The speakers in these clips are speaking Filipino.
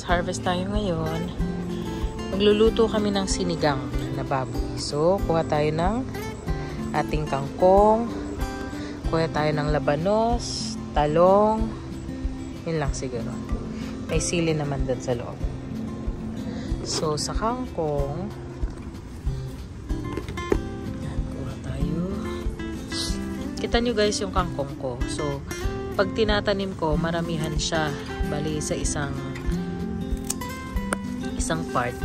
harvest tayo ngayon. Magluluto kami ng sinigang na baboy. So, kuha tayo ng ating kangkong, kuha tayo ng labanos, talong, yun lang siguro. May sili naman dun sa loob. So, sa kangkong, kuha tayo. Kita nyo guys yung kangkong ko. So, pag tinatanim ko, maramihan siya. Bali sa isang part,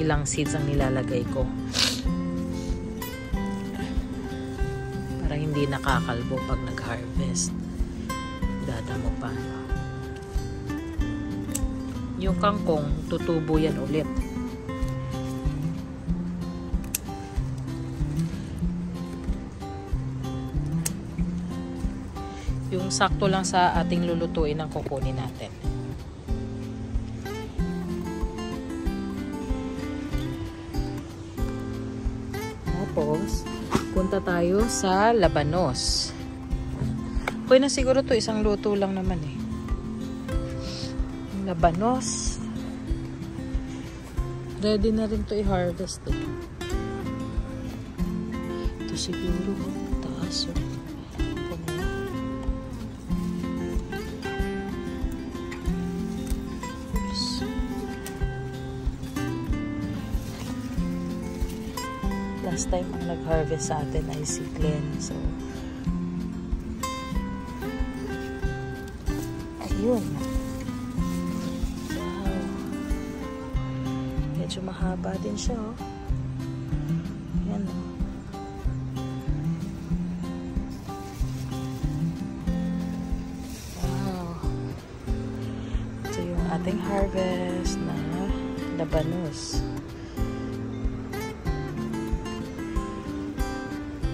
ilang seeds ang nilalagay ko. Para hindi nakakalbo pag nag-harvest. Dadamo pa. Yung kangkong, tutubo yan ulit. Yung sakto lang sa ating lulutuin ang kukunin natin. Tapos, punta tayo sa labanos. Pwede na siguro to, isang luto lang naman eh. Labanos. Ready na rin to i-harvest eh. Ito siguro, taas oh. Last time ang nag-harvest sa atin ay si Glenn. So, ayun. Wow. Medyo mahaba din siya, oh. Ayan, oh. Wow. Ito yung ating harvest na labanos.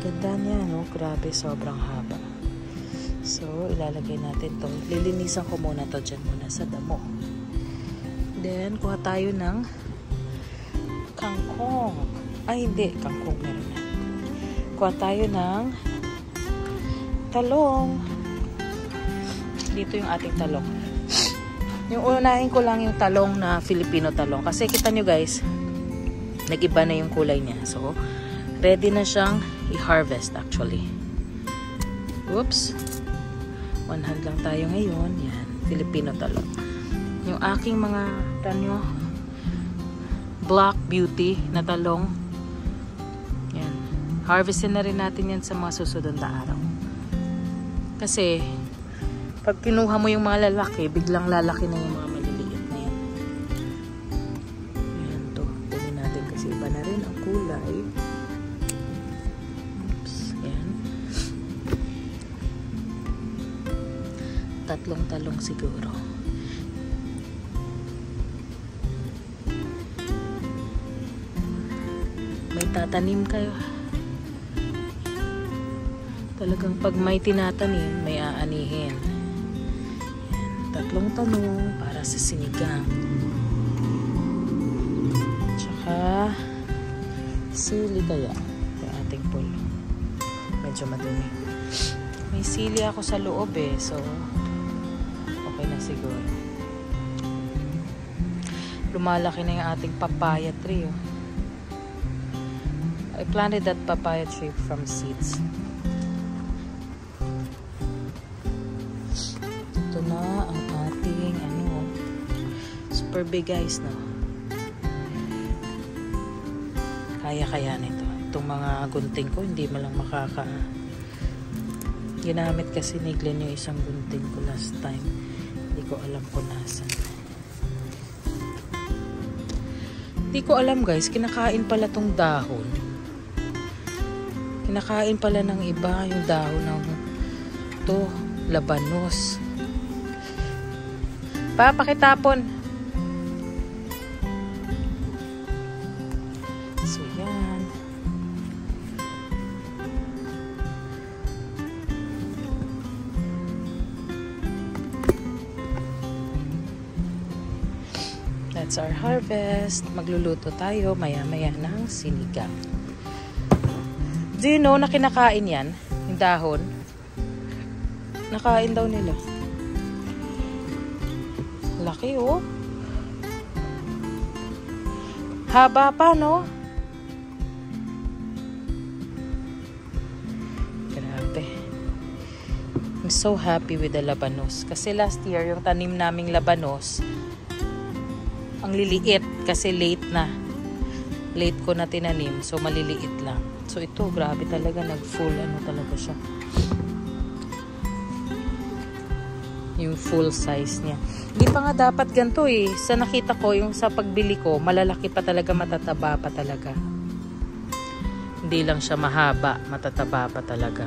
Ganda niya, no? Grabe, sobrang haba. So, ilalagay natin to. Lilinisan ko muna to dyan muna sa damo. Then, kuha tayo ng kangkong. Ay, hindi. Kangkong meron na. Kuha tayo ng talong. Dito yung ating talong. Yung unahin ko lang yung talong na Filipino talong. Kasi kita nyo guys, nag-iba na yung kulay niya. So, ready na siyang i-harvest actually. Oops. One hand lang tayo ngayon. Yan. Filipino talong. Yung aking mga tanyo Black Beauty na talong. Yan. Harvestin na rin natin yan sa mga susunod na araw. Kasi pag kinuha mo yung mga lalaki, biglang lalaki na yung mga maliliit na yan. Yan to. Kunin natin kasi iba na rin ang kulay. Tatlong talong siguro. May tatanim kayo. Talagang pag may tinatanim, may aanihin. Yan, tatlong talong para sa sinigang. Tsaka sili kaya. Yung ating pulo. Medyo madumi. May sili ako sa loob eh. So, na siguro. Lumalaki na yung ating papaya tree. Oh. I planted that papaya tree from seeds. Ito na ang ating super big guys, no? Kaya nito. Itong mga gunting ko, hindi mo lang ginamit kasi ni Glenn yung isang gunting ko last time. Hindi ko alam kung nasan. Hindi ko alam guys, kinakain pala tong dahon. Kinakain pala ng iba yung dahon ng to, labanos. Pakitapon. So yan. That's our harvest. Magluluto tayo maya-maya ng sinigang. Do you know na kinakain yan? Yung dahon. Nakain daw nila. Laki oh. Haba pa, no? Grabe. I'm so happy with the labanos. Kasi last year, yung tanim naming labanos, ang liliit kasi late na. Late ko na tinanim. So, maliliit lang. So, ito, grabe talaga. Nag-full, ano talaga siya. Yung full size niya. Hindi pa nga dapat ganito eh. Sa nakita ko, yung sa pagbili ko, malalaki pa talaga, matataba pa talaga. Hindi lang siya mahaba, matataba pa talaga.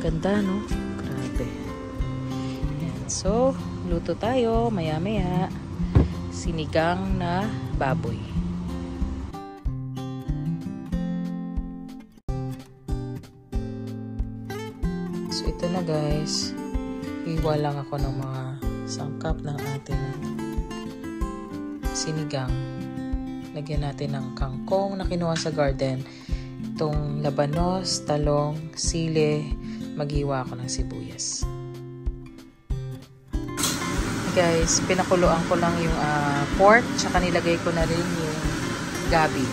Ganda, no? Grabe. Yan. So, luto tayo, maya-maya. Sinigang na baboy. So, ito na guys. Hiwa lang ako ng mga sangkap ng ating sinigang. Lagyan natin ng kangkong na kinuha sa garden. Itong labanos, talong, sili. Maghiwa ako ng sibuyas. Guys, pinakuluan ko lang yung pork. Tsaka nilagay ko na rin yung gabi.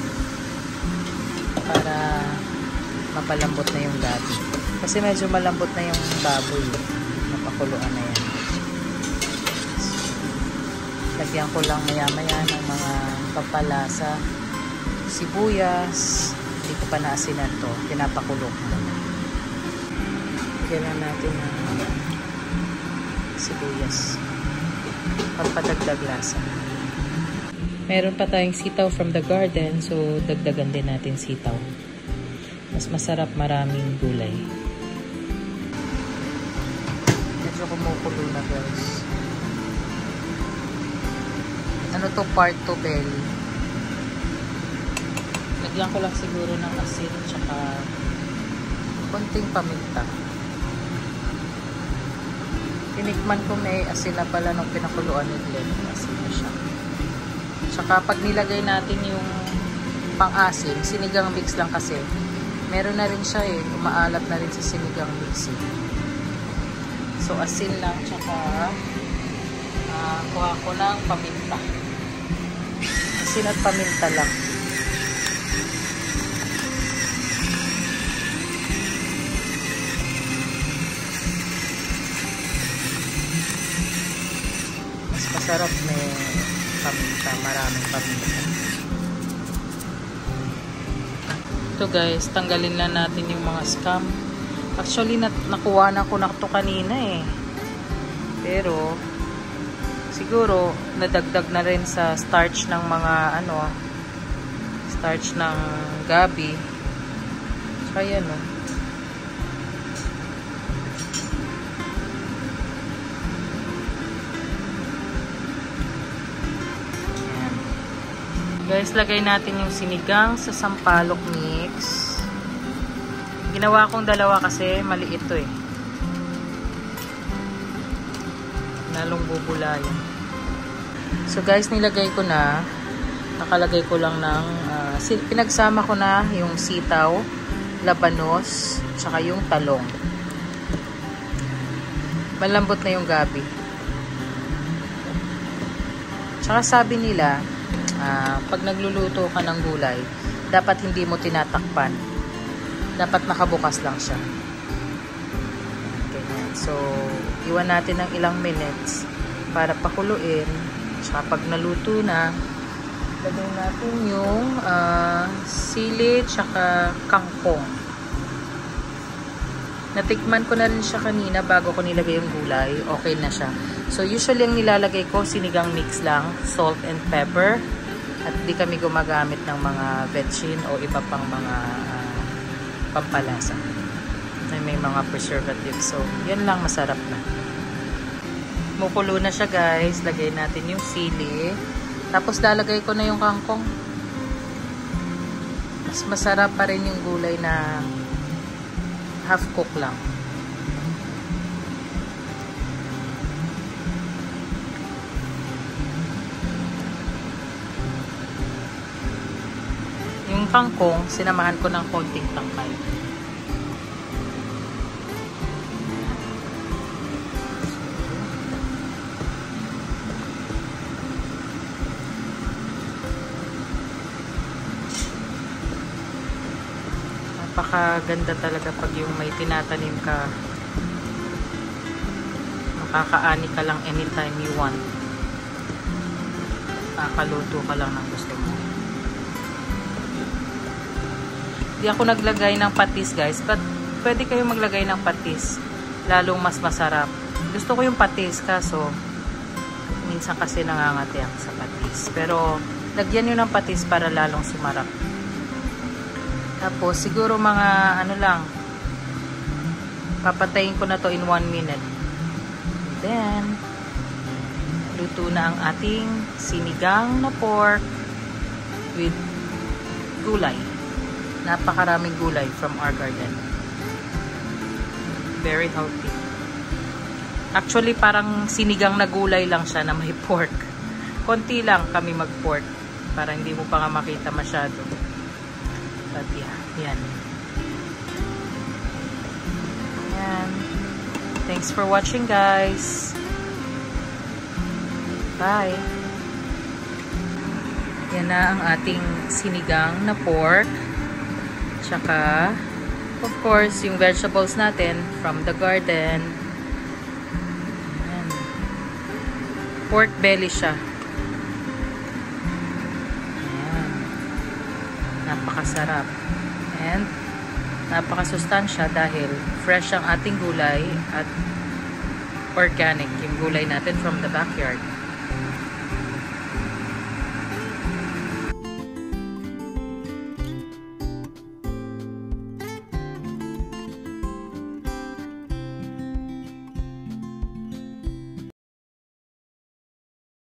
Para mapalambot na yung gabi. Kasi medyo malambot na yung baboy. Napakuluan na yan. Lagyan ko lang maya-maya ng mga papalasa. Sibuyas. Hindi ko pa naasinan to. Pinapakulo ko muna. Lagyan natin ng sibuyas. Pagpadagdag lasa. Meron pa tayong sitaw from the garden. So, dagdagan din natin sitaw. Mas masarap, maraming gulay. Medyo kumukulo na guys. Ano to, part to belly. Lagyan ko lang siguro ng asin tsaka konting paminta. Tinikman ko may asin na pala nung pinakuluan ni Glenn. Asin na siya. Tsaka pag nilagay natin yung pang-asin, sinigang mix lang kasi. Meron na rin siya eh. Umaalat na rin sa sinigang mix. So asin lang tsaka kuha ko ng paminta. Asin at paminta lang. Mas masarap may paminta. Maraming paminta. Ito guys, tanggalin lang natin yung mga scum. Actually, nakuha na ko na ito kanina eh. Pero, siguro, nadagdag na rin sa starch ng mga, starch ng gabi. Kaya, no. Ayan. Guys, lagay natin yung sinigang sa sampalok mix. Ginawa kong dalawa kasi maliit to eh. Lalong bubulayan. So guys, nilagay ko na. Nakalagay ko lang ng pinagsama ko na yung sitaw, labanos, tsaka yung talong. Malambot na yung gabi. Tsaka sabi nila, pag nagluluto ka ng gulay, dapat hindi mo tinatakpan. Dapat nakabukas lang siya. Okay, so, iwan natin ng ilang minutes para pakuluin. Tsaka pag naluto na, lagyan natin yung sili tsaka kangkong. Natikman ko na rin siya kanina bago ko nilagay yung gulay. Okay na siya. So, usually ang nilalagay ko, sinigang mix lang, salt and pepper. At di kami gumagamit ng mga vetchin o iba pang mga pampalasa na may mga preservatives. So, yun lang, masarap na. Mukulo na siya guys. Lagay natin yung sili. Tapos lalagay ko na yung kangkong. Mas masarap pa rin yung gulay na half cook lang. Yung kangkong, sinamahan ko ng konting tangkay. napakaganda talaga pag yung may tinatanim ka. Makakaani ka lang anytime you want. Kakaluto ka lang ng gusto mo. Di ako naglagay ng patis guys, but pwede kayo maglagay ng patis. Lalong mas masarap. Gusto ko yung patis, kaso minsan kasi nangangati ako sa patis. Pero lagyan nyo ng patis para lalong sumarap. Tapos siguro mga ano lang, papatayin ko na to in 1 minute. Then luto na ang ating sinigang na pork with gulay. Napakaraming gulay from our garden. Very healthy. Actually, parang sinigang na gulay lang siya na may pork. Konti lang kami mag-pork para hindi mo pa nga makita masyado. But yeah, yan. Yan. Thanks for watching, guys. Bye. Yan na ang ating sinigang na pork. Tsaka, of course, yung vegetables natin from the garden. Ayan. Pork belly siya. Ayan. Napakasarap. And, napakasustansya dahil fresh ang ating gulay at organic yung gulay natin from the backyard.